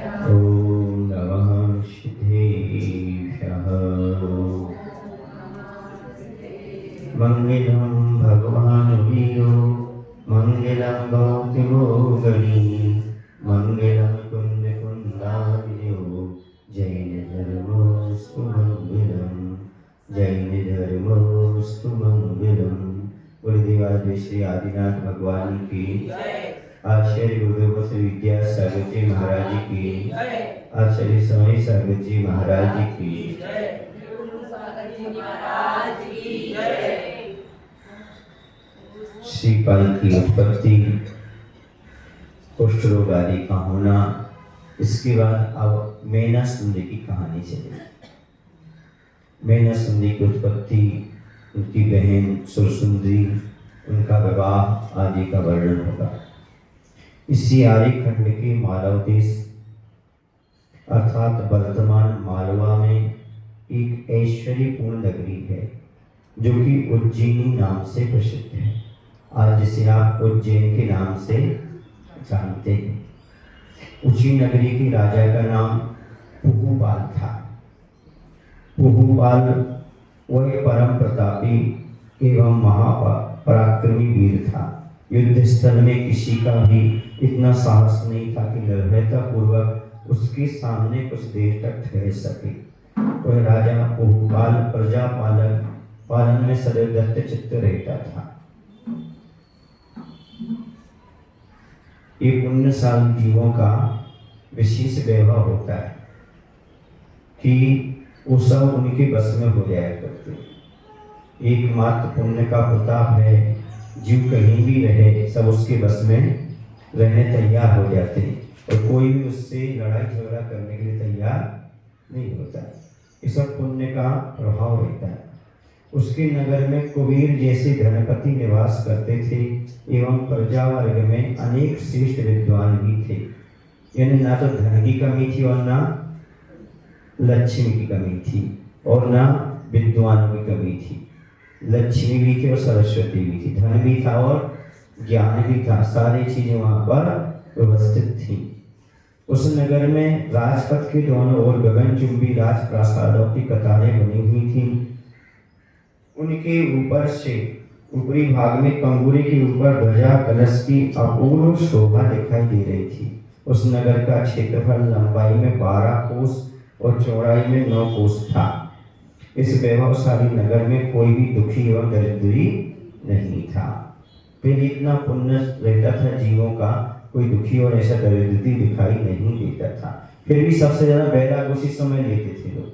ओम नमः सिद्धेशाय। मंगलम भगवान विष्णु मंगलम गौतमो गणी मंगलम कुंद कुंदान्यो जैन धर्मोस्तु मंगलम जैन धर्मोस्तु मंगलम। गुरुदेव श्री आदिनाथ भगवान की, आचार्य गुरुदेव श्री विद्या सागर जी महाराज की, आचार्य स्वामी सागर जी महाराज की। श्रीपाल की उत्पत्ति, कुष्ठ रोग आदि का होना, इसके बाद अब मैना सुंदरी की कहानी चलेगी। मैना सुंदरी की उत्पत्ति, उनकी बहन सुरसुंदरी, उनका विवाह आदि का वर्णन होगा। इसी आर्यखंड के मालव देश अर्थात वर्तमान मालवा में एक ऐश्वर्यपूर्ण नगरी है जो कि उज्जैनी नाम से प्रसिद्ध है। आज जिसे आप उज्जैन के नाम से जानते हैं। उज्जैन नगरी के राजा का नाम पुहुपाल था। पुहुपाल वह परम प्रतापी एवं महापराक्रमी वीर था। युद्ध स्थल में किसी का भी इतना साहस नहीं था कि निर्भयता पूर्वक उसके सामने कुछ देर तक ठहर सके। वह राजा पुहुपाल प्रजा पालन में सदैव दत्तचित्त रहता था। ये पुण्यशाली जीवों का विशेष वैभव होता है कि वो सब उनके बस में हो जाया करते। एकमात्र पुण्य का प्रताप है, जीव कहीं भी रहे सब उसके बस में रहने तैयार हो जाते हैं और कोई भी उससे लड़ाई झगड़ा करने के लिए तैयार नहीं होता। इस सब पुण्य का प्रभाव रहता है। उसके नगर में कुबेर जैसे धनपति निवास करते थे एवं प्रजा वर्ग में अनेक श्रेष्ठ विद्वान भी थे। यानी ना तो धन की कमी थी और ना लक्ष्मी की कमी थी और ना विद्वानों की कमी थी। लक्ष्मी भी थी और सरस्वती भी थी, धन भी था और ज्ञान भी था। सारी चीजें वहां पर व्यवस्थित थी। उस नगर में राजपथ के दोनों ओर गगनचुंबी राजप्रासादों की कतारें बनी हुई थी। उनके ऊपर से ऊपरी भाग में कंगूरे के ऊपर ध्वजा कलश की अपूर्व शोभा दिखाई दे रही थी। उस नगर का क्षेत्रफल लंबाई में 12 कोस और चौड़ाई में 9 कोस था। इस वैभवशाली नगर में कोई भी दुखी एवं दरिद्री नहीं था। फिर इतना पुण्य रहता था जीवों का, कोई दुखी और ऐसा दरिद्री दिखाई नहीं देता था। फिर भी सबसे ज्यादा वैराग उसी समय लेते थे लोग।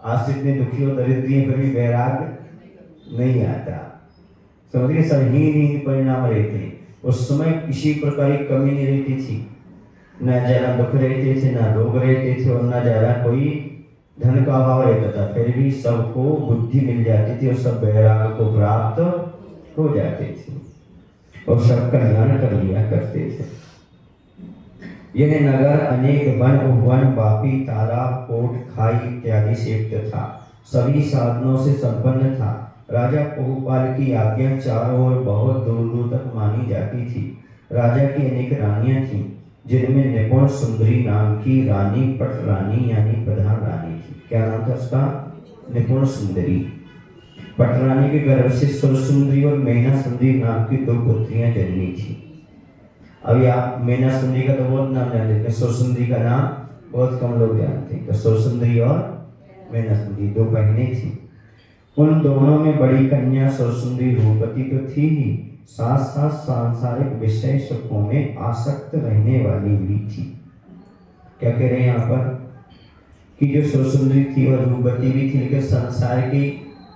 आज से इतने दुखी और दरिद्री फिर भी वैराग नहीं आता। समझिए, सब हीन परिणाम रहते। उस समय किसी प्रकार की कमी नहीं रहती थी, न ज्यादा दुख रहते थे, न रोग रहते थे और न ज्यादा कोई धन का अभाव रहता था। फिर भी सबको बुद्धि मिल जाती थी और सब वैराग को प्राप्त हो जाते थे और सब कल्याण कर लिया करते थे। यह नगर अनेक वन उपवन वापी तालाब कोट खाई इत्यादि से युक्त था। सभी साधनों से संपन्न था। राजा पुहुपाल की आज्ञा चारों ओर बहुत दूर दूर तक मानी जाती थी। राजा की अनेक रानियां थीं, जिनमें निपुण सुंदरी नाम की रानी पट रानी यानी प्रधान रानी थी। क्या नाम था उसका? निपुण सुंदरी। पटरानी के गर्भ से सुरसुंदरी और मैना सुंदरी नाम की 2 पुत्रियां जन्मी थी। अभी आप मैना सुंदरी का तो बहुत नाम जानते हैं, सुरसुंदरी का नाम बहुत कम लोग जानते हैं। तो सुरसुंदरी और मैना सुंदरी 2 बहनें थी। उन दोनों में बड़ी कन्या सुरसुंदरी रूपवती तो थी ही, साथ साथ सांसारिक विषय सुखों में आसक्त रहने वाली भी थी। क्या कह रहे हैं यहाँ पर कि जो सुरसुंदरी थी और रूपवती भी थी, लेकिन संसार के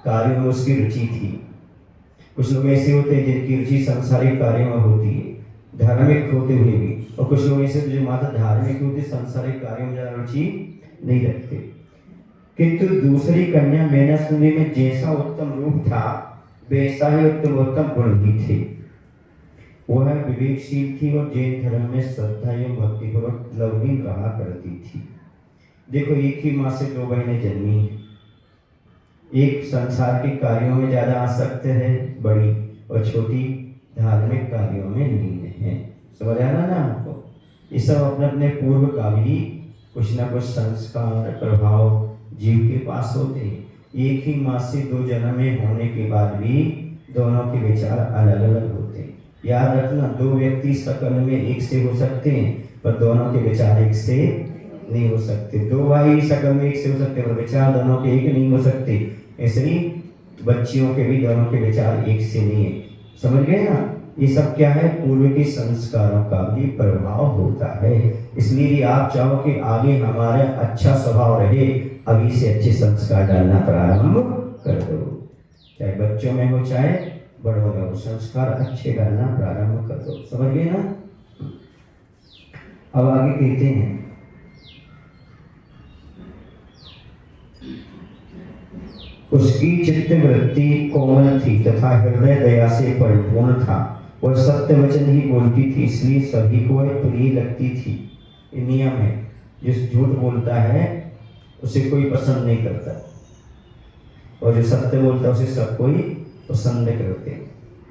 कार्यों में उसकी रुचि थी। कुछ लोग ऐसे होते हैं जिनकी रुचि सांसारिक कार्यों में होती है, धार्मिक होते हुए भी, और कुछ लोग ऐसे जो मात्र धार्मिक होते सांसारिक कार्यों में ज्यादा रुचि नहीं रखते। किंतु दूसरी कन्या मैना सुंदरी में जैसा उत्तम रूप था वैसा ही उत्तम गुण भी थे। वह विवेकशील थी और जैन धर्म में श्रद्धा एवं भक्तिपूर्वक लवलीन रहा करती थी। देखो, एक ही माँ से 2 बहनें जन्मी। एक संसार के कार्यों में ज्यादा आसक्त है बड़ी, और छोटी धार्मिक कार्यों में लीन है। समझ आया ना आपको? सब अपने अपने पूर्व का भी कुछ न कुछ संस्कार प्रभाव जीव के पास होते हैं। एक ही माँ से दो जन्म में होने के बाद भी दोनों के विचार अलग अलग होते हैं। याद रखना, दो व्यक्ति शकल में एक से हो सकते हैं पर दोनों के विचार एक से नहीं हो सकते। दो भाई शकल में एक से हो सकते पर विचार दोनों के एक नहीं हो सकते। ऐसे ही बच्चियों के भी दोनों के विचार एक से नहीं है। समझ गए ना? ये सब क्या है? पूर्व के संस्कारों का भी प्रभाव होता है। इसलिए यदि आप चाहो कि आगे हमारा अच्छा स्वभाव रहे, अभी से अच्छे संस्कार डालना प्रारंभ कर दो। चाहे बच्चों में हो चाहे बड़ों में हो, संस्कार अच्छे डालना प्रारंभ कर दो। समझ गए ना? अब आगे कहते हैं, उसकी चित्त वृत्ति कोमल थी तथा हृदय दया से परिपूर्ण था। वह सत्य वचन ही बोलती थी, इसलिए सभी को प्रिय लगती थी। ये नियम है, जिस झूठ बोलता है उसे कोई पसंद नहीं करता, और जो सत्य बोलता है उसे सब कोई पसंद करते।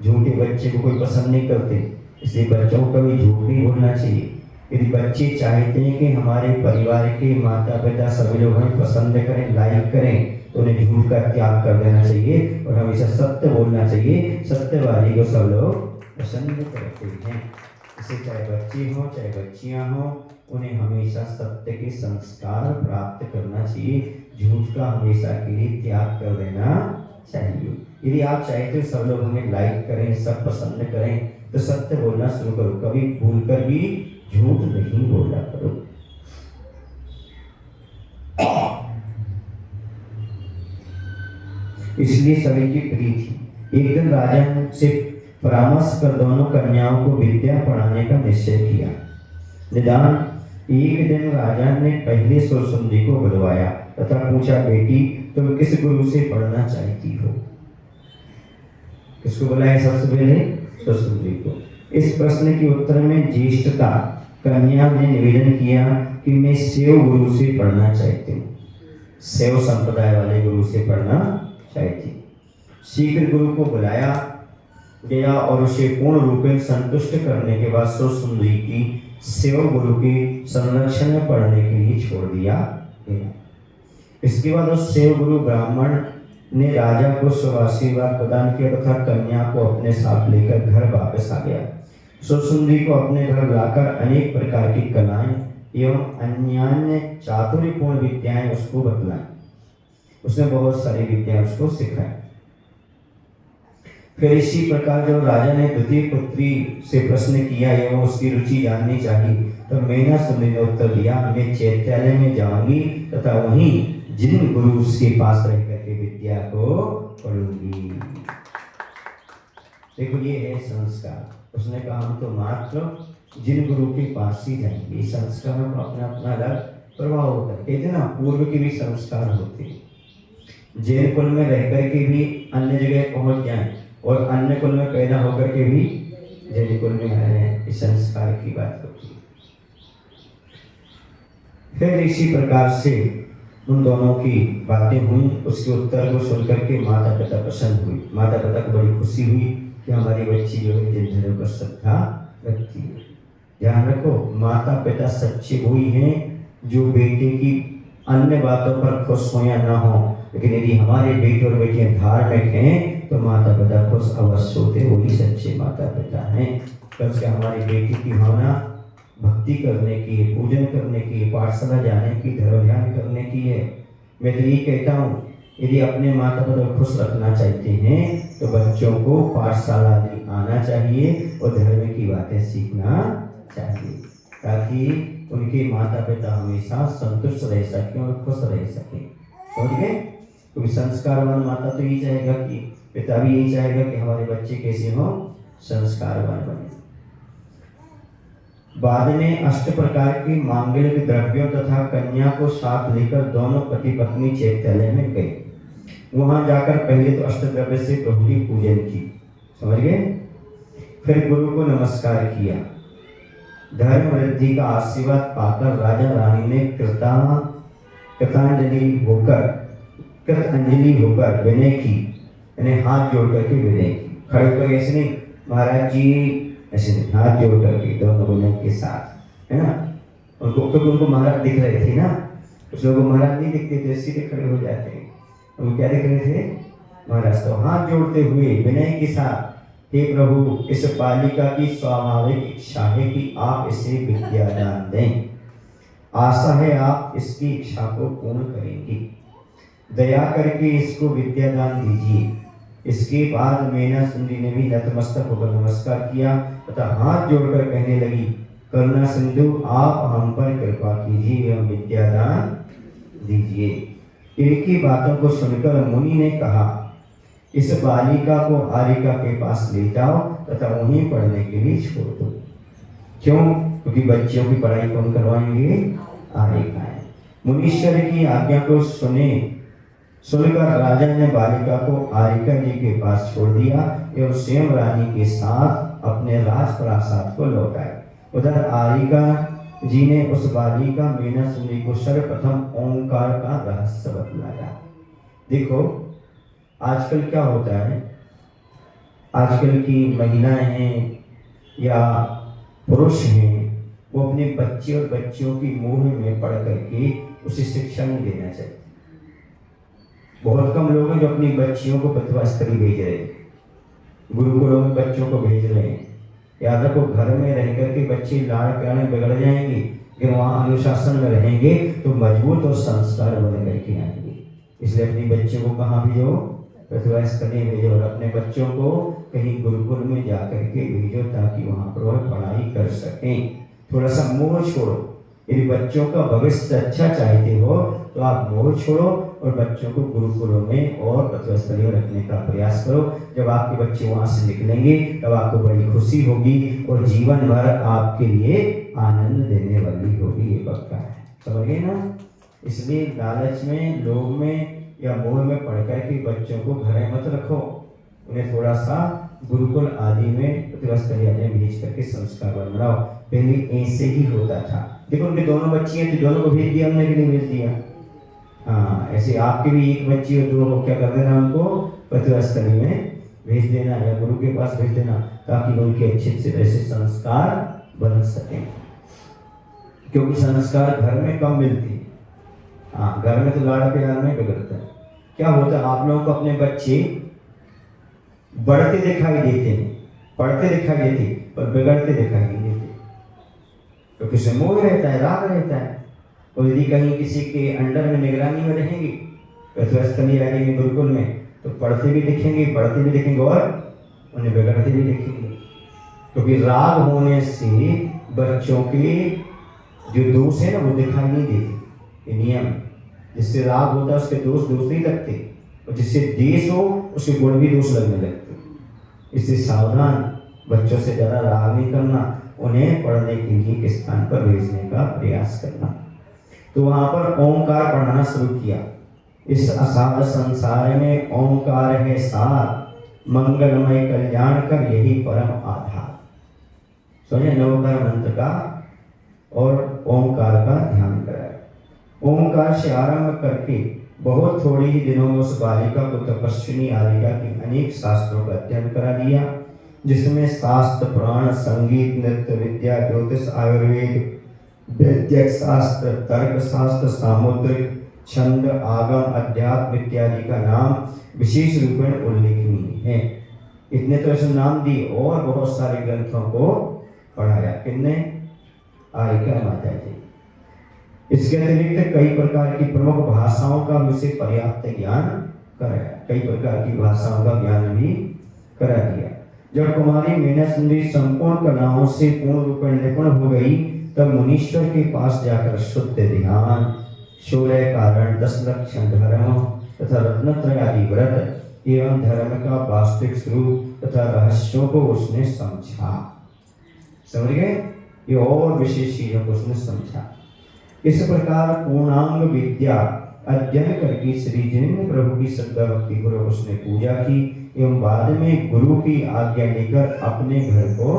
झूठे बच्चे को कोई पसंद नहीं करते, इसलिए बच्चों को कभी झूठ नहीं बोलना चाहिए। यदि बच्चे चाहते हैं कि हमारे परिवार के माता पिता सभी लोग हमें पसंद करें, लाइक करें, तो उन्हें झूठ का त्याग कर देना चाहिए और हमेशा सत्य बोलना चाहिए। सत्यवादी को सब लोग पसंद करते हैं। इसे चाहे बच्चे हों चाहे बच्चियां हों, उन्हें हमेशा सत्य के संस्कार प्राप्त करना चाहिए। झूठ का हमेशा के लिए त्याग कर देना चाहिए। यदि आप चाहते हो सब लोग हमें लाइक करें, सब पसंद करें, तो सत्य बोलना शुरू करो। कभी भूलकर भी झूठ नहीं बोला करो। इसलिए सभी की प्रिय थी। एक दिन राजा से परामर्श कर दोनों कन्याओं को विद्या पढ़ाने का निश्चय किया। निदान एक दिन राजा ने पहले सुरसुंदी को बुलवाया तथा पूछा, बेटी तुम किस गुरु से पढ़ना चाहती हो? किसको बुलाया सबसे पहले? सुरसुंदी को। इस प्रश्न के उत्तर में ज्येष्ठता कन्या ने निवेदन किया कि मैं शैव गुरु से पढ़ना चाहती हूँ। शैव संप्रदाय वाले गुरु से पढ़ना चाहती। शीघ्र गुरु को बुलाया गया और उसे पूर्ण रूप में संतुष्ट करने के बाद सुरसुंदरी की शैव गुरु के संरक्षण में पढ़ने के लिए छोड़ दिया गया। इसके बाद उस शैव गुरु ब्राह्मण ने राजा को शुभ आशीर्वाद प्रदान किया तथा कन्या को अपने साथ लेकर घर वापस आ गया। सुरसुंदरी को अपने घर लाकर अनेक प्रकार की कलाएं एवं अन्य चातुर्यपूर्ण विद्याएं उसको बतलाई। उसने बहुत सारी विद्याएं उसको सिखाई। फिर इसी प्रकार जब राजा ने द्वितीय पुत्री से प्रश्न किया एवं उसकी रुचि जाननी चाहिए, तो मैना सुंदरी ने उत्तर दिया, मैं चैत्यालय में जाऊंगी तथा वहीं जिन गुरु के पास रह करके विद्या को पढ़ूंगी। देखो ये है संस्कार। उसने कहा हम तो मात्र जिन गुरु के पास ही जाएंगे। इस संस्कारों का अपना अपना अलग प्रभाव होता है। कहते ना, पूर्व के भी संस्कार होते हैं। जैन कुल में रह कर के भी अन्य जगह पहुंच जाएं और अन्य कुल में पैदा होकर के भी जैन कुल में आए हैं। इस संस्कार की बात होती है। फिर इसी प्रकार से उन दोनों की बातें हुई। उसके उत्तर को सुनकर के माता पिता प्रसन्न हुई। माता पिता को बड़ी खुशी हुई कि हमारी बच्ची जो है जिन धर्म पर श्रद्धा रखती है। ध्यान रखो, माता पिता सच्चे वही हैं जो बेटे की अन्य बातों पर खुश हो या ना हो, लेकिन यदि हमारे बेटे और बेटियां धार्मिक हैं तो माता पिता खुश अवश्य होते। वही सच्चे माता पिता हैं। कल से हमारी बेटी की भावना भक्ति करने की, पूजन करने की, पाठशाला जाने की, धर्म ध्यान करने की है। मैं तो ये कहता हूँ, यदि अपने माता पिता को खुश रखना चाहते हैं तो बच्चों को पाठशाला आना चाहिए और धर्म की बातें सीखना चाहिए, ताकि उनके माता पिता हमेशा संतुष्ट रह सकें और खुश रह सकें। समझ गए? क्योंकि संस्कारवान माता तो यही चाहेगा कि, पिता भी यही चाहेगा कि हमारे बच्चे कैसे हों, संस्कारवान बने। बाद में अष्ट प्रकार के मांगलिक द्रव्यों तथा कन्या को साथ लेकर दोनों पति पत्नी चैत्यालय में गए। वहां जाकर पहले तो अष्ट द्रव्य से प्रभु की पूजन की। समझ गए? फिर गुरु को नमस्कार किया। धर्म वृद्धि का आशीर्वाद पाकर राजा रानी ने कृतांजलि होकर विनय की, यानी हाथ जोड़ करके विनय की। खड़े होकर ऐसे नहीं, महाराज जी ऐसे नहीं, हाथ जोड़ करके दोनों विनय के साथ, है ना। उनको क्योंकि उनको महाराज दिख रहे थे ना, कुछ लोगों को महाराज नहीं दिखते थे, सीधे खड़े हो जाते हैं। उनको क्या दिख रहे थे? महाराज। तो हाथ जोड़ते हुए विनय के साथ, हे प्रभु, इस बालिका की स्वाभाविक इच्छा है कि आप इसे विद्यादान दें। आशा है आप इसकी इच्छा को पूर्ण करेंगी। दया करके इसको विद्यादान दीजिए। इसके बाद मैना सुंदरी ने भी नतमस्तक होकर नमस्कार किया तथा हाथ जोड़कर कहने लगी, करुणा सिंधु, आप हम पर कृपा कीजिए एवं विद्यादान दीजिए। इनकी बातों को सुनकर मुनि ने कहा, इस बालिका को आरिका के पास ले जाओ तथा वहीं पढ़ने के लिए छोड़ दो। क्यों? क्योंकि बच्चियों की पढ़ाई कौन करवाएंगे? आरिकाएं। मुनीश्वर की आज्ञा को सुनकर राजा ने बालिका को आरिका जी के पास छोड़ दिया एवं स्वयं रानी के साथ अपने राजप्रासाद को लौटाए। उधर आरिका जी ने उस बालिका मीना सुंदरी को सर्वप्रथम ओंकार का रहस्य बतलाया। देखो आजकल क्या होता है, आजकल की महिलाएं हैं या पुरुष हैं, वो अपने बच्चे और बच्चियों की मुंह में पढ़ करके उसे शिक्षा नहीं देना चाहिए। बहुत कम लोग हैं जो अपनी बच्चियों को प्रतिभा स्तरी भेज रहे हैं, गुरुकुलों में बच्चों को भेज रहे हैं। याद रखो, घर में रह करके बच्चे लाड़ प्यार बिगड़ जाएंगे, लेकिन वहाँ अनुशासन में रहेंगे तो मजबूत और संस्कार बन करके आएंगे। इसलिए अपनी बच्चियों को कहाँ भेजो? प्रतिभा स्तरी भेजो, और अपने बच्चों को कहीं गुरुकुल में जा करके भेजो ताकि वहाँ पर वह पढ़ाई कर सकें। थोड़ा सा मोह छोड़ो। यदि बच्चों का भविष्य अच्छा चाहते हो तो आप मोह छोड़ो और बच्चों को गुरुकुलों में और प्रतिभा स्तरीय रखने का प्रयास करो। जब आपके बच्चे वहाँ से निकलेंगे तब आपको बड़ी खुशी होगी और जीवन भर आपके लिए आनंद देने वाली होगी, ये पक्का है। समझिए ना। इसलिए लालच में, लोभ में या मोह में पढ़ कर के बच्चों को घर मत रखो, उन्हें थोड़ा सा गुरुकुल आदि में प्रतिभा स्तरीय में भेज करके संस्कार बनाओ। पहले ऐसे ही होता था। देखो उनके दोनों बच्ची हैं तो दोनों को भेज दिया, हमने नहीं भेज दिया। हाँ, ऐसे आपके भी एक बच्ची हो तो क्या कर देना, उनको प्रतिभा स्तरीय में भेज देना या गुरु के पास भेज देना ताकि उनके अच्छे से ऐसे संस्कार बन सके। क्योंकि संस्कार घर में कम मिलते हैं। हाँ, घर में तो लाड़ प्यार में बिगड़ता है। क्या होता है, आप लोगों को अपने बच्चे बढ़ते दिखाई देते हैं, पढ़ते दिखाई देते पर बिगड़ते दिखाई नहीं देते, क्योंकि तो मोह रहता है, राग रहता है। और यदि कहीं किसी के अंडर में निगरानी में रहेंगे प्रतिभा स्तरीय में गुरुकुल में तो पढ़ते भी दिखेंगे, बढ़ते भी दिखेंगे और उन्हें बिगड़ते भी दिखेंगे। क्योंकि राग होने से बच्चों के जो दोष है ना वो दिखाई नहीं देते। ये नियम, जिससे राग होता है उसके दोष नहीं लगते, और जिससे देश हो उसके गुण भी दोष लगने लगते। इससे सावधान, बच्चों से ज़्यादा राग नहीं करना, उन्हें पढ़ने के लिए किस स्थान पर भेजने का प्रयास करना। तो वहाँ पर ओंकार पढ़ाना शुरू किया। इस असाध संसार में ओंकार है सार, मंगलमय कल्याण कर यही परम आधार। समझे, नवकार मंत्र का और ओंकार का ध्यान कराए। ओंकार से आरंभ करके बहुत थोड़ी ही दिनों में उस बालिका को तपस्विनी आरिका की अनेक शास्त्रों का अध्ययन करा दिया, जिसमें शास्त्र, पुराण, संगीत, नृत्य विद्या, ज्योतिष, आयुर्वेद, वैद्यक शास्त्र, तर्क शास्त्र, सामुद्रिक, छंद, आगम, अध्यात्म इत्यादि का नाम विशेष रूप में उल्लेखनीय है। इतने तो ऐसे नाम दिए और बहुत सारे ग्रंथों को पढ़ाया। किसने? आरिका माता जी। इसके अतिरिक्त कई प्रकार की प्रमुख भाषाओं का उसे पर्याप्त ज्ञान कराया, कई प्रकार की भाषाओं का ज्ञान भी करा दिया। जब कुमारी मीना सुंदरी संपूर्ण कलाओं से पूर्ण रूप में निपुण हो गई तब मुनीश्वर के पास जाकर शुद्ध ध्यान, 16 कारण, 10 लक्षण धर्म तथा रत्नत्रय आदि व्रत एवं धर्म का वास्तविक स्वरूप तथा रहस्यों को उसने समझा। समझ गए? ये और विशेष चीजों को उसने समझा। इस प्रकार पूर्णांग विद्या अध्ययन करके श्री जिनेन्द्र प्रभु की श्रद्धा भक्ति पूर्वक उसने पूजा की एवं बाद में गुरु की आज्ञा लेकर अपने घर को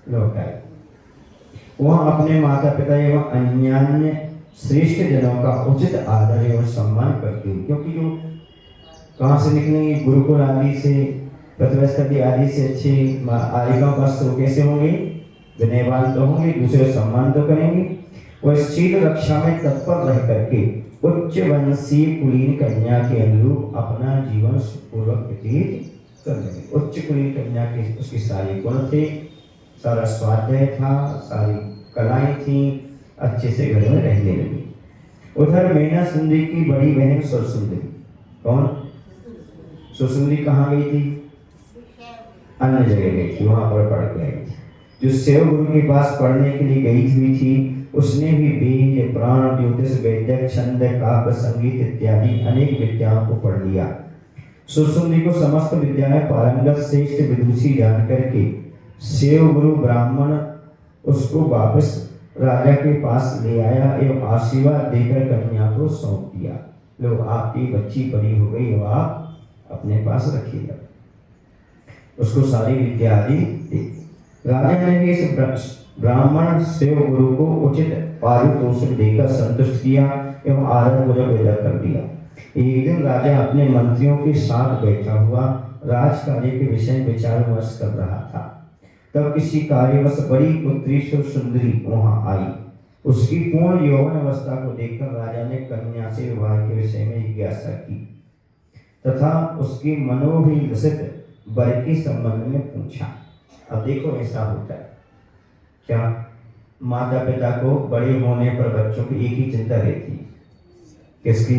लौटाए। वह अपने माता पिता एवं अन्य श्रेष्ठ जनों का उचित आदर एवं सम्मान करती है, क्योंकि जो कहाँ से निकलेंगे, गुरुकुल आदि से, प्रतिभा स्तरीय आदि से अच्छे आरिकाओं का स्रोत कैसे होंगे? विनयवान तो होंगे, दूसरे सम्मान तो करेंगे। वह शील रक्षा में तत्पर रह करके उच्च वंशीय कुलीन कन्या के अनुरूप अपना जीवन सुखपूर्वक व्यतीत कर लेंगे। उच्च कुलीन कन्या के उसके सारे गुण थे, सारा स्वाध्याय था, सारी कलाएं थी, अच्छे से घर में रहने लगी। उधर मैना सुंदरी की बड़ी बहन सुरसुंदरी, कौन सुरसुंदरी कहाँ गई थी? अन्य जगह गई थी, वहां पर पढ़ के आई थी। जो सेव गुरु के पास पढ़ने के लिए गई हुई थी, उसने भी वेद, पुराण, ज्योतिष, वैदिक, छंद, काव्य, संगीत इत्यादि अनेक विद्याओं को पढ़ लिया। सुरसुंदरी को समस्त विद्याएं पारंगत श्रेष्ठ विदुषी जान करके सेव गुरु ब्राह्मण उसको वापस राजा के पास ले आया एवं आशीर्वाद देकर कन्या को सौंप दिया। लो, आपकी बच्ची बड़ी हो गई, अब आप अपने पास रखिएगा। उसको सारी विद्या आदि दी। राजा ने भी इस ब्राह्मण सेव गुरु को उचित पारितोषिक देकर संतुष्ट किया एवं आदर पूर्वक विदा कर दिया। एक दिन राजा अपने मंत्रियों के साथ बैठा हुआ राज कार्य के विषय में विचार विमर्श कर रहा था। तब किसी कार्यवश बड़ी पुत्री सुंदरी वहां आई। उसकी पूर्ण यौवन अवस्था को देखकर राजा ने कन्या से विवाह के विषय में जिज्ञासा की तथा उसकी मनोभिलषित वर के संबंध में पूछा। अब देखो, ऐसा होता है क्या, माता पिता को बड़े होने पर बच्चों की एक ही चिंता रहती है, किसकी?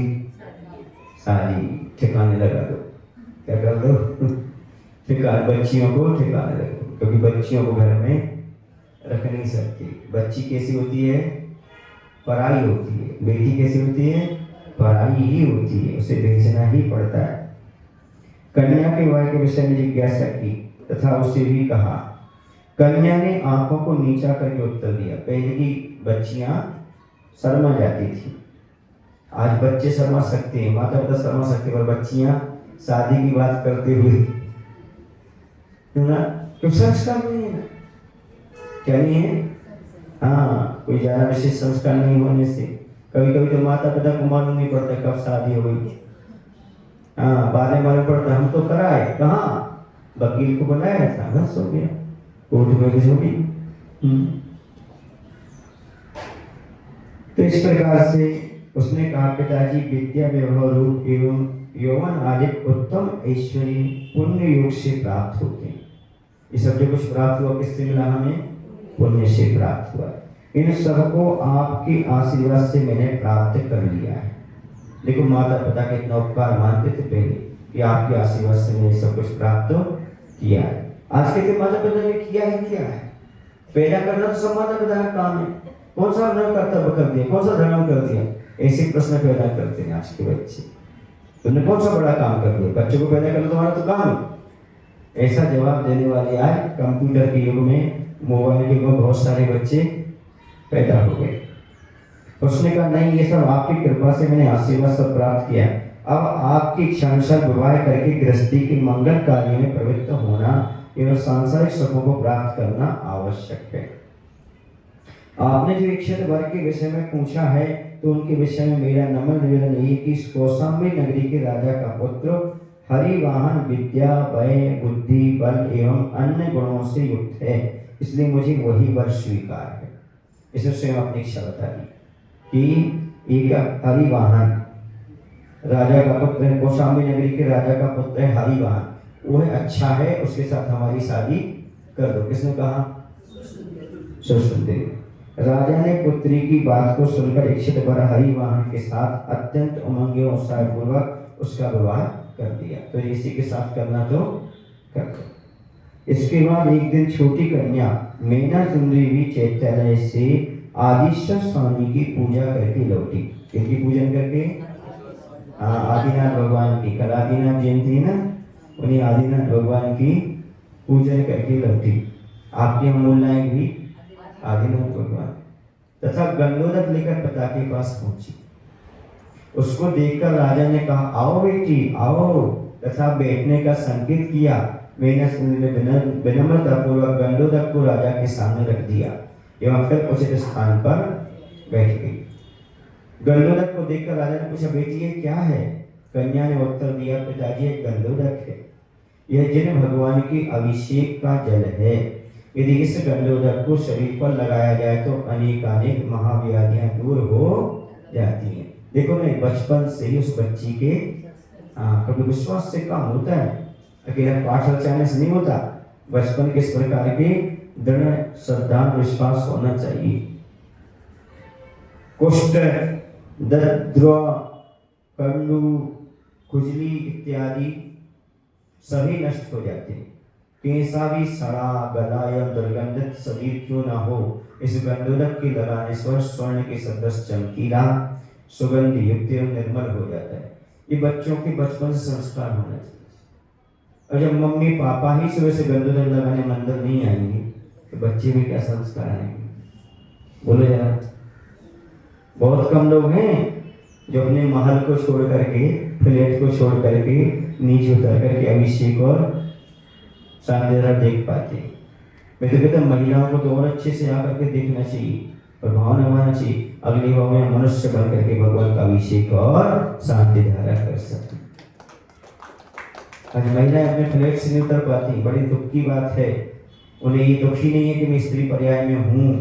सारी ठिकाने लगा दो। क्या कर दो? बच्चियों को ठिकाने लगा दो, क्योंकि बच्चियों को घर में रख नहीं सकती। बच्ची कैसी होती है? पराई होती है। बेटी कैसी होती है? पराई ही होती है, उसे भेजना ही पड़ता है। कन्या के विवाह के विषय में जिज्ञासा की तथा उसे भी कहा। कन्या ने आंखों को नीचा करके उत्तर दिया। पहले की बच्चियां शर्मा जाती थी, आज बच्चे शर्मा सकते हैं, माता पिता शर्मा सकते, पर बच्चियां शादी की बात करते हुए ना, क्यों संस्कार नहीं है? क्या नहीं है? हाँ, कोई ज्यादा विशेष संस्कार नहीं होने से कभी कभी तो माता पिता को मालूम नहीं पड़ता कब शादी हो गई। हाँ, बाद में मालूम पड़ता, हम तो कराए, कहाँ? वकील को बनाया था, बस हो गया, कोर्ट में हो गई। तो इस प्रकार से उसने कहा, पिताजी, विद्या, वैभव, रूप एवं यौवन आदि उत्तम ऐश्वर्य पुण्य योग से प्राप्त होते हैं। ये सब जो कुछ प्राप्त हुआ किससे मिला? हमें पुण्य से प्राप्त हुआ। इन सबको आपके आशीर्वाद से मैंने प्राप्त कर लिया है। देखो, माता पिता के इतना उपकार मानते थे पहले कि आपके आशीर्वाद से मैंने सब कुछ प्राप्त किया है। आज के माता पिता ने किया ही क्या है? पैदा करना तो सब माता पिता का काम है। कौन सा धर्म कर्तव्य कर दिया, कौन सा धर्म कर दिया? ऐसे प्रश्न पैदा करते हैं आज के बच्चे। तुमने कौन सा बड़ा काम कर दिया? बच्चों को पैदा करना तुम्हारा तो काम है। ऐसा जवाब देने वाले आज कंप्यूटर के युग में, मोबाइल के युग में बहुत सारे बच्चे पैदा हो गए। उसने कहा, नहीं, ये सब आपकी कृपा से मैंने आशीर्वाद सब प्राप्त किया। अब आपकी इच्छा अनुसार विवाह करके गृहस्थी के मंगल कार्य में प्रवृत्त होना एवं सांसारिक सुखों को प्राप्त करना आवश्यक है। आपने जो इच्छित वर के विषय में पूछा है, तो उनके विषय में मेरा नम्र निवेदन यही कि कौशाम्बी नगरी के राजा का पुत्र हरिवाहन विद्या, वय, बुद्धि, बल एवं अन्य गुणों से युक्त है, इसलिए मुझे वही वर स्वीकार है। इसे स्वयं अपनी इच्छा बता दी कि एक हरिवाहन राजा का पुत्र है, कौशाम्बी नगरी के राजा का पुत्र है हरिवाहन, वो है अच्छा है, उसके साथ हमारी शादी कर दो। किसने कहा? सुरसुंदरी। राजा ने पुत्री की बात को सुनकर इच्छित वर हरिवाहन के साथ अत्यंत उमंग एवं उत्साहपूर्वक उसका विवाह कर दिया। तो इसी के साथ करना तो कर दो। इसके बाद एक दिन छोटी कन्या मैना सुंदरी भी चैत्यालय से आदिश्वर स्वामी की पूजा करके लौटी। किनकी पूजन करके? हाँ, आदिनाथ भगवान की। कल आदिनाथ जयंती ना, उन्हीं आदिनाथ भगवान की पूजन करके लौटी। आपके अमूल नायक भी आदिनाथ भगवान। तथा गंडोदक लेकर पिता के पास पहुंची। उसको देखकर राजा ने कहा, आओ बेटी आओ, तथा बैठने का संकेत किया। मैंने विनम्रता पूर्वक गंडोदक को राजा के सामने रख दिया एवं फिर उचित स्थान पर बैठ गई। गंडोदक को देखकर राजा ने पूछा, बेटी ये क्या है? कन्या ने उत्तर दिया, पिताजी एक गंडोदक है, यह जिन भगवान की अभिषेक का जल है। यदि इस गंधोदक को शरीर पर लगाया जाए तो अनेक महाव्याधियां दूर हो जाती हैं। देखो ना, बचपन से ही उस बच्ची के कभी विश्वास से काम होता है, अकेला पाठ रचाने से नहीं होता। बचपन के इस प्रकार के दृढ़ श्रद्धा विश्वास होना चाहिए। कुष्ठ, दद्द्र, कंडू, खुजली इत्यादि सभी नष्ट हो जाते हैं। कैसा भी सड़ा गला या दुर्गंधित शरीर क्यों ना हो, इस गंधोदक के लगाने से स्वर्ण के सदृश चमकीला, सुगंध युक्त एवं निर्मल हो जाता है। ये बच्चों के बचपन से संस्कार होना चाहिए। और जब मम्मी पापा ही सुबह से गंधोदक लगाने मंदिर नहीं आएंगे तो बच्चे में क्या संस्कार आएंगे? बोलो जरा। बहुत कम लोग हैं जो अपने महल को छोड़ करके, फ्लैट को छोड़ करके नीचे उतर करके अभिषेक और शांतिधारा देख पाते हैं। मैं तो कहता महिलाओं को तो और अच्छे से आकर के देखना चाहिए और भावना होना चाहिए, अगली बार में मनुष्य बन करके भगवान का अभिषेक और शांतिधारा कर सकते। आज महिलाएं अपने फ्लैट से नहीं उतर पाती, बड़ी दुख की बात है। उन्हें ये दुख ही नहीं है कि मैं स्त्री पर्याय में हूँ,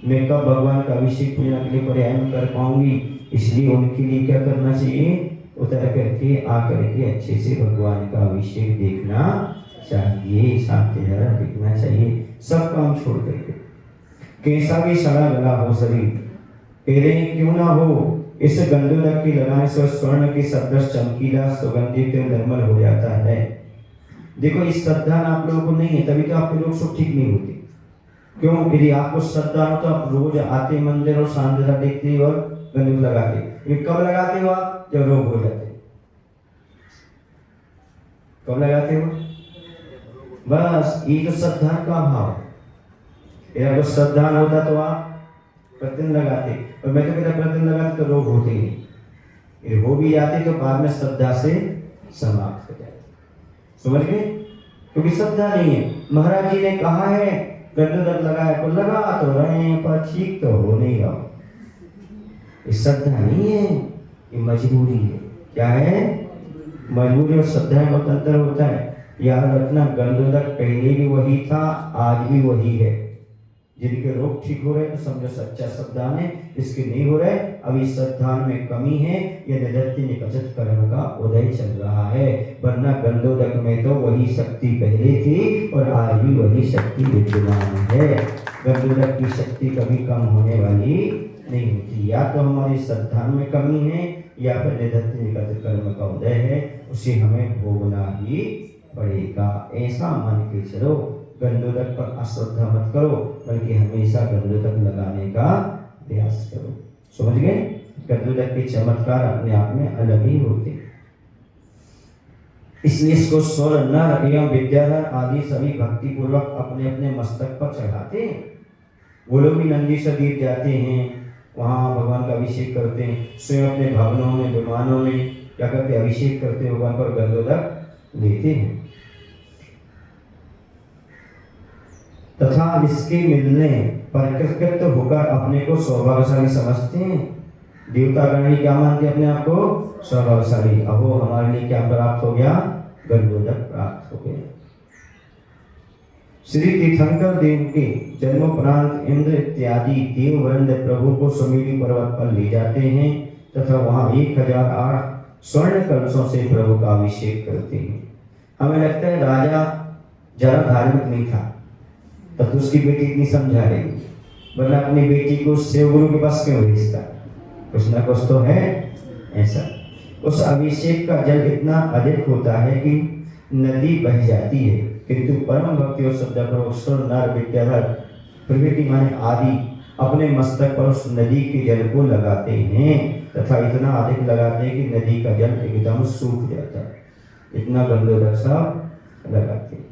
मैं कब भगवान का अभिषेक पूजन अगले पर्याय में कर पाऊंगी। इसलिए उनके लिए क्या करना चाहिए? उतर करके आकर के अच्छे से भगवान का अभिषेक देखना चाहिए, शांतिधारा देखना चाहिए, सब काम छोड़ करके। कैसा भी सड़ा गला हो शरीर, पहले क्यों ना हो, इस गंधोदक के लगाने से स्वर्ण के सदृश चमकीला, सुगंधित निर्मल हो जाता है। देखो, इस श्रद्धा आप लोगों को नहीं है, तभी तो आपके लोग सब ठीक नहीं होते। क्यों? यदि आपको श्रद्धा हो तो आप रोज आते मंदिर और शांतिधारा देखते और गंधोदक लगाते। कब लगाते हो आप? जब रोग हो जाते। कब लगाते हो? बस ये तो श्रद्धा का भाव। अगर श्रद्धा होता तो आप प्रतिदिन लगाते, और मैं तो कहता प्रतिदिन लगाते तो रोग होते ही नहीं। हो भी जाते तो बाद में श्रद्धा से समाप्त हो जाते। समझ गए? क्योंकि श्रद्धा नहीं है। महाराज जी ने कहा है गंधोदक लगाया तो लगा तो रहे हैं, पर ठीक तो हो नहीं रहा। ये श्रद्धा नहीं है, ये मजबूरी है। क्या है? मजबूरी और श्रद्धा में बहुत अंतर होता है। याद रखना, गंधोदक पहले भी वही था, आज भी वही है। जिनके रोग ठीक हो रहे तो समझो सच्चा श्रद्धा है, इसके नहीं हो रहे अभी श्रद्धा में कमी है, ये निदत्ति निकचत कर्म का उदय चल रहा है। वरना गंधोदक में तो वही शक्ति पहले थी और आज भी वही शक्ति विद्यमान है। गंधोदक की शक्ति कभी कम होने वाली नहीं होती। या तो हमारी श्रद्धा में कमी है या फिर निदत्ति निकचत कर्म का उदय है, उसे हमें भोगना ही पड़ेगा। ऐसा मान के चलो, गंधोदक पर अश्रद्धा मत करो, बल्कि हमेशा गंधोदक लगाने का प्रयास करो। समझ गए? गंधोदक के चमत्कार अपने आप में अलग ही होते। इसलिए इसको स्वर, नर एवं विद्याधर आदि सभी भक्ति पूर्वक अपने अपने मस्तक पर चढ़ाते हैं। वो लोग भी नंदी से दीप जाते हैं, वहाँ भगवान का अभिषेक करते हैं। स्वयं अपने भवनों में, विमानों में क्या करते? अभिषेक करते हैं भगवान पर, गंधोदक लेते हैं। तथा इसके मिलने पर कृतकृत होकर अपने को सौभाग्यशाली समझते हैं। देवतागण क्या मानते अपने आप को? सौभाग्यशाली। अब वो हमारे लिए क्या प्राप्त हो गया? गंधोदक प्राप्त हो गया। श्री तीर्थंकर देव के जन्मोपरांत इंद्र इत्यादि देववृंद प्रभु को सुमेरु पर्वत पर ले जाते हैं तथा वहां 1008 स्वर्ण कलशों से प्रभु का अभिषेक करते हैं। हमें लगता है राजा जरा धार्मिक नहीं था तब तो उसकी बेटी इतनी समझा रही, वरना अपनी बेटी को शिवगुरु के पास क्यों भेजता? कुछ ना कुछ तो है ऐसा। उस अभिषेक का जल इतना अधिक होता है कि नदी बह जाती है, किंतु परम भक्ति और श्रद्धापूर्वक नर विद्याधर प्रभृति माने आदि अपने मस्तक पर उस नदी के जल को लगाते हैं तथा इतना अधिक लगाते हैं कि नदी का जल एकदम सूख जाता है। इतना गंधोदक सब लगाते हैं।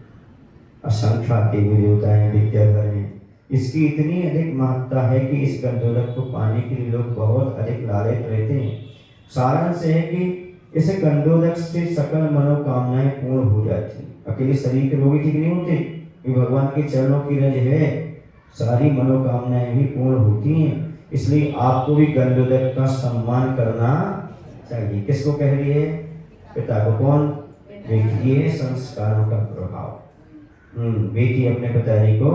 असंख्य देवी देवता है, विद्याधर हैं। इसकी इतनी अधिक महत्ता है कि इस गंधोदक को पाने के लिए लोग बहुत अधिक लालच रहते हैं। सारांश है कि इस गंधोदक से सकल मनोकामनाएं पूर्ण हो जाती हैं। अकेले शरीर के रोग ठीक नहीं होते, ये भगवान के चरणों की रज है, सारी मनोकामनाएं भी पूर्ण होती हैं। इसलिए आपको भी गंधोदक का सम्मान करना चाहिए। किसको कह रही है? पिता को। कौन? देखिए संस्कारों का प्रभाव। बेटी अपने पिताजी को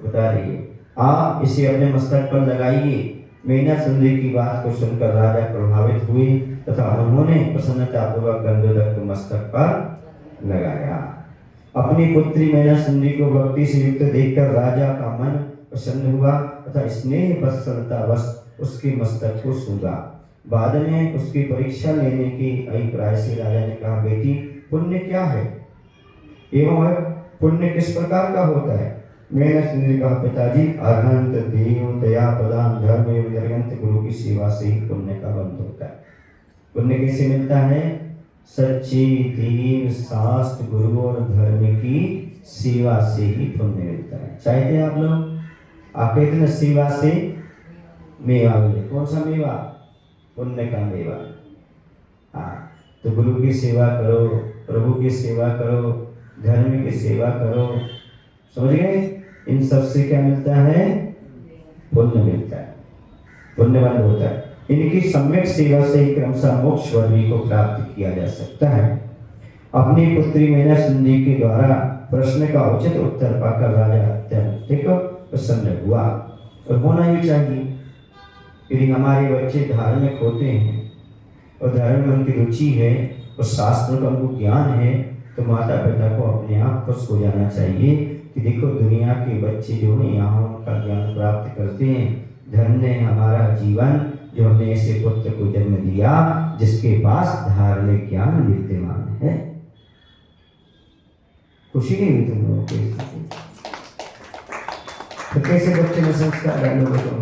बता रही है, आप इसे अपने मस्तक पर लगाइए। मीना सुंदरी की बात को सुनकर राजा प्रभावित हुए तथा उन्होंने प्रसन्नतापूर्वक गंधोदक को मस्तक पर लगाया। अपनी पुत्री मीना सुंदरी को भक्ति से युक्त देखकर राजा का मन प्रसन्न हुआ तथा स्नेह वत्सलतावश उसके मस्तक को सूंघा। बाद में उसकी परीक्षा लेने के अभिप्राय से राजा ने कहा, बेटी पुण्य क्या है एवं पुण्य किस प्रकार का होता है? मैंने सुंदरी कहा, पिताजी अरहंत देव दया प्रदान धर्म एवं निर्गंत गुरु की सेवा से ही पुण्य का बंध होता है। पुण्य कैसे मिलता है? सच्चे देव शास्त्र गुरु और धर्म की सेवा से ही पुण्य मिलता है। चाहते हैं आप लोग आप कहते हैं सेवा से मेवा मिले। कौन सा मेवा? पुण्य का मेवा। हाँ, तो गुरु की सेवा करो, प्रभु की सेवा करो, धर्म की सेवा करो, समझ गए? इन सब से क्या मिलता है? पुण्य मिलता है, पुण्यवान होता है। इनकी सम्यक सेवा से ही क्रमशः मोक्ष वर्गी को प्राप्त किया जा सकता है। अपनी पुत्री मीना सुंदरी के द्वारा प्रश्न का उचित उत्तर पाकर राजा अत्यंत प्रसन्न हुआ। और होना ही चाहिए, यदि हमारे बच्चे धार्मिक होते हैं और धर्म में उनकी रुचि है और शास्त्रों का उनको ज्ञान है, तो माता पिता को अपने आप खुश हो जाना चाहिए कि देखो दुनिया के बच्चे जो हैं यहाँ उनका ज्ञान प्राप्त करते हैं। धन्य है हमारा जीवन जो हमने ऐसे पुत्र को जन्म दिया जिसके पास धार्मिक ज्ञान विद्यमान है। खुशी नहीं हुई तुम लोगों को? तो कैसे बच्चे में संस्कार डालोगे तुम?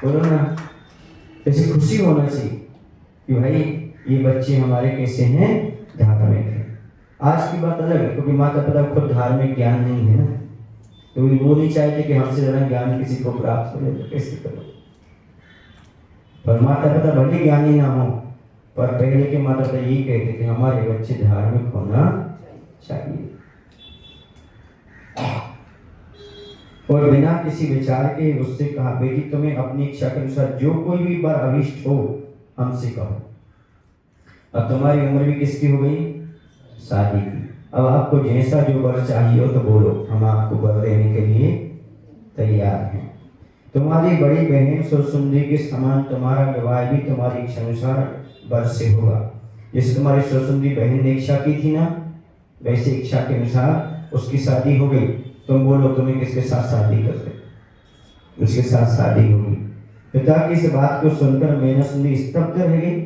बोलो ना, ऐसी खुशी होना चाहिए कि भाई ये बच्चे हमारे कैसे हैं? धार्मिक हैं। आज की बात अलग है, क्योंकि माता पिता खुद धार्मिक ज्ञान नहीं है ना, तो वो नहीं चाहते कि हमसे ज़्यादा ज्ञान किसी को प्राप्त हो जाए, तो कैसे करो? पर माता पिता भले ज्ञानी ना हो, पर पहले के माता पिता यही कहते थे हमारे बच्चे धार्मिक होना चाहिए। और बिना किसी विचार के उससे कहा, बेटी तुम्हें अपनी इच्छा के अनुसार जो कोई भी वर अभिष्ट हो हमसे कहो। अब तुम्हारी उम्र भी किसकी हो गई? शादी की। अब आपको जैसा जो वर चाहिए हो तो बोलो, हम आपको वर देने के लिए तैयार हैं। तुम्हारी बड़ी बहन सुरसुंदरी के समान तुम्हारा विवाह भी तुम्हारी इच्छा अनुसार वर से होगा। जैसे तुम्हारी सुरसुंदरी बहन ने इच्छा की थी ना, वैसे इच्छा के अनुसार उसकी शादी हो गई। तुम बोलो तुम्हें किसके साथ शादी करते? उसके साथ शादी होगी। पिता की इस बात को सुनकर मीना सुंदरी स्तब्ध रह गई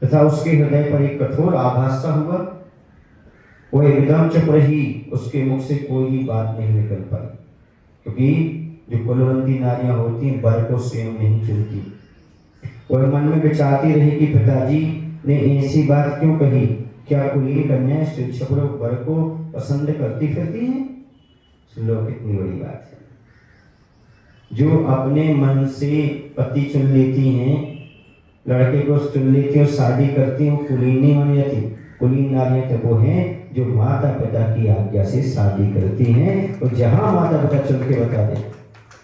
तथा उसके हृदय पर एक कठोर आभास सा हुआ। वह एकदम चुप रही, उसके मुख से कोई भी बात नहीं निकल पाई, क्योंकि जो कुलवंती नारियां होती हैं वर को स्वयं नहीं चुनती। वह मन में विचारती रही कि पिताजी ने ऐसी बात क्यों कही? क्या कुलीन कन्या स्वेच्छापूर्वक वर को पसंद करती फिरती हैं? सुन लो कितनी बड़ी बात है। जो अपने मन से पति चुन लेती हैं, लड़के को चुन लेती हैं और शादी करती हैं, कुलीन नहीं मानी जाती। कुलीन नारियां तो वो हैं जो माता पिता की आज्ञा से शादी करती हैं और जहां माता पिता चुन के बता दें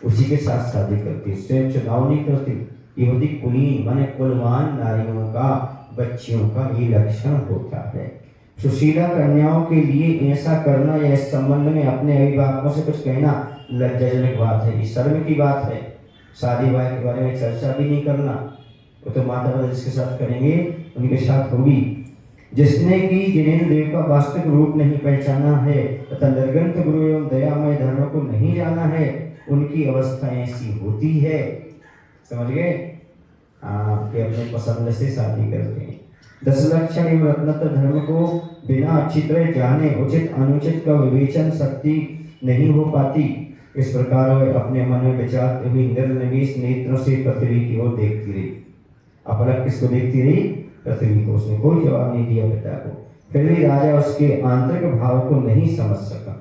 उसी के साथ शादी करती है, स्वयं चुनाव नहीं करती। ये होती कुलीन माने कुलवान नारियों का, बच्चियों का ये लक्षण होता है। सुशीला कन्याओं के लिए ऐसा करना या इस संबंध में अपने अभिभावकों से कुछ कहना लज्जाजनक बात है, शर्म की बात है। शादी विवाह के बारे में चर्चा भी नहीं करना, वो तो माता पिता जिसके साथ करेंगे उनके साथ होगी। जिसने कि जिनेन्द्र देव का वास्तविक रूप नहीं पहचाना है तथा निर्गंत गुरु एवं दयामय धर्म को नहीं जाना है, उनकी अवस्था ऐसी होती है। समझ गए? कि अपने पसंद से शादी करते हैं। 10 लक्षण एवं रत्नत्र धर्म को बिना अच्छी तरह जाने उचित अनुचित का विवेचन शक्ति नहीं हो पाती। इस प्रकार वह अपने मन में विचारते हुए निर्निमेष नेत्रों से पृथ्वी की ओर देखती रही। अपलक किसको देखती रही? पृथ्वी को। उसने कोई जवाब नहीं दिया पिता को। फिर भी राजा उसके आंतरिक भाव को नहीं समझ सका।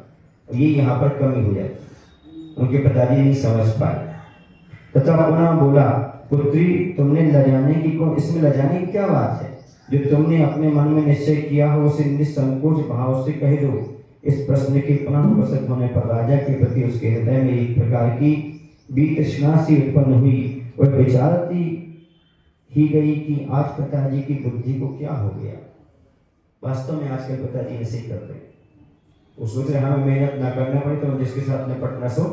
ये यहाँ पर कमी हो जाती, उनके पिताजी नहीं समझ पाए तथा पुनः बोला, पुत्री तुमने लजाने की कौन, इसमें लजाने की क्या बात है? जो तुमने अपने मन में निश्चय किया हो उसे निसंकोच भाव से कह दो। इस प्रश्न के पुनः उपस्थित होने पर राजा के प्रति उसके हृदय में एक प्रकार की वितृष्णा सी उत्पन्न हुई। वह विचारती ही गई कि आज पिताजी की बुद्धि को क्या हो गया। वास्तव में आजकल पिताजी ऐसे ही करते हैं, वो सोच रहे हमें मेहनत ना करना पड़े, तो जिसके साथ निपटना सो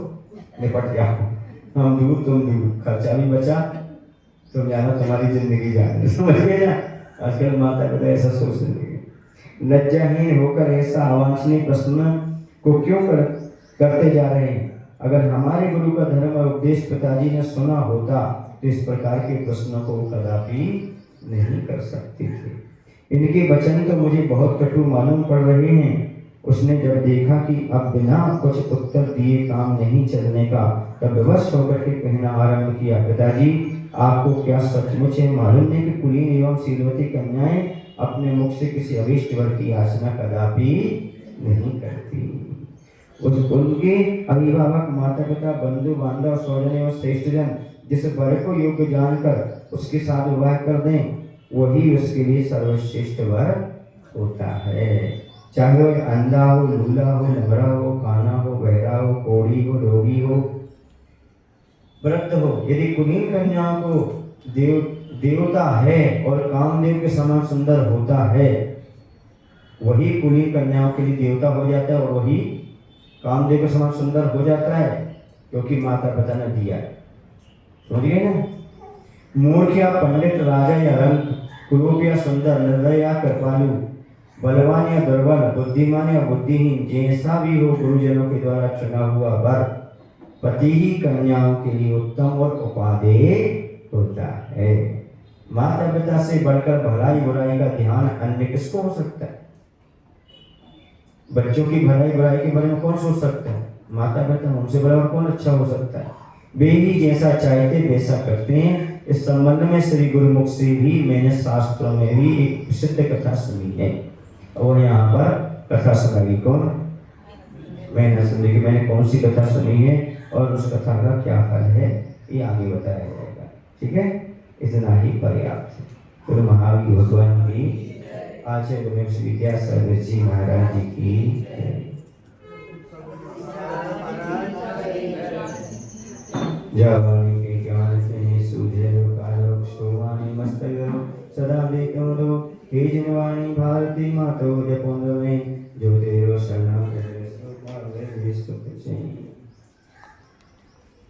निपट जाओ, हम दूर तुम दूर, खर्चा भी बचा, तुम जानो तुम्हारी जिंदगी जाने। समझ गए ना? आजकल माता पिता ऐसा सोच रहे हैं। लज्जाहीन होकर ऐसा अवांछनीय प्रश्न को क्यों करते जा रहे हैं? अगर हमारे गुरु का धर्म और उपदेश पिताजी ने सुना होता तो इस प्रकार के प्रश्नों को कदापि नहीं कर सकते थे। इनके वचन तो मुझे बहुत कटु मालूम पड़ रहे हैं। उसने जब देखा कि अब बिना कुछ उत्तर दिए काम नहीं चलने का, तब विवश होकर के कहना आरंभ किया, पिताजी आपको क्या सचमुच है मालूम नहीं कि कुलीन एवं शीलवती कन्याएं अपने मुख से किसी अभीष्ट वर की याचना कदापि नहीं करती। उनके अभिभावक माता पिता बंधु बांधव स्वजन एवं श्रेष्ठजन जिस वर को योग्य जानकर उसके साथ विवाह कर दें, वही उसके लिए सर्वश्रेष्ठ वर होता है। चाहे वह अंधा हो, लूला हो, लंगड़ा हो, काना हो, बहरा हो, कोढ़ी हो, रोगी हो, वृद्ध हो, यदि कुलीन कन्याओं को देवता है और कामदेव के समान सुंदर होता है, वही कुलीन कन्याओं के लिए देवता हो जाता है और वही कामदेव के समान सुंदर हो जाता है, क्योंकि माता पिता ने दिया है। समझिए ना? मूर्ख या पंडित, राजा या रंक, कुरूप या सुंदर, निर्दय या कृपालु, बलवान या दुर्बल, बुद्धिमान या बुद्धिहीन, जैसा भी हो, गुरुजनों के द्वारा चुना हुआ वर पति ही कन्याओं के लिए उत्तम और उपादेय होता है। माता पिता से बढ़कर भलाई बुराई का ध्यान अन्य किसको हो सकता है? बच्चों की भलाई बुराई के बारे में कौन सोच सकता है? माता पिता। उनसे बड़ा और कौन अच्छा हो सकता है? वे ही जैसा चाहते वैसा करते हैं। इस संबंध में श्री गुरुमुख से भी मैंने शास्त्रों में भी एक प्रसिद्ध कथा सुनी है, और यहाँ पर कथा सुनाई कौन? मैंने सुनी। कि मैंने कौन सी कथा सुनी है और उस कथा का क्या फल है, ये आगे बताया जाएगा। ठीक है, इतना ही पर्याप्त है। गुरु महावीर भगवान की, आचार्य गणेश विद्यासागर जी महाराज जी की जवानी के ज्ञान से सूझे कालो शोवानी मस्तयो सदा देखो हे जनवाणी भारती मातो जपोंदो में जो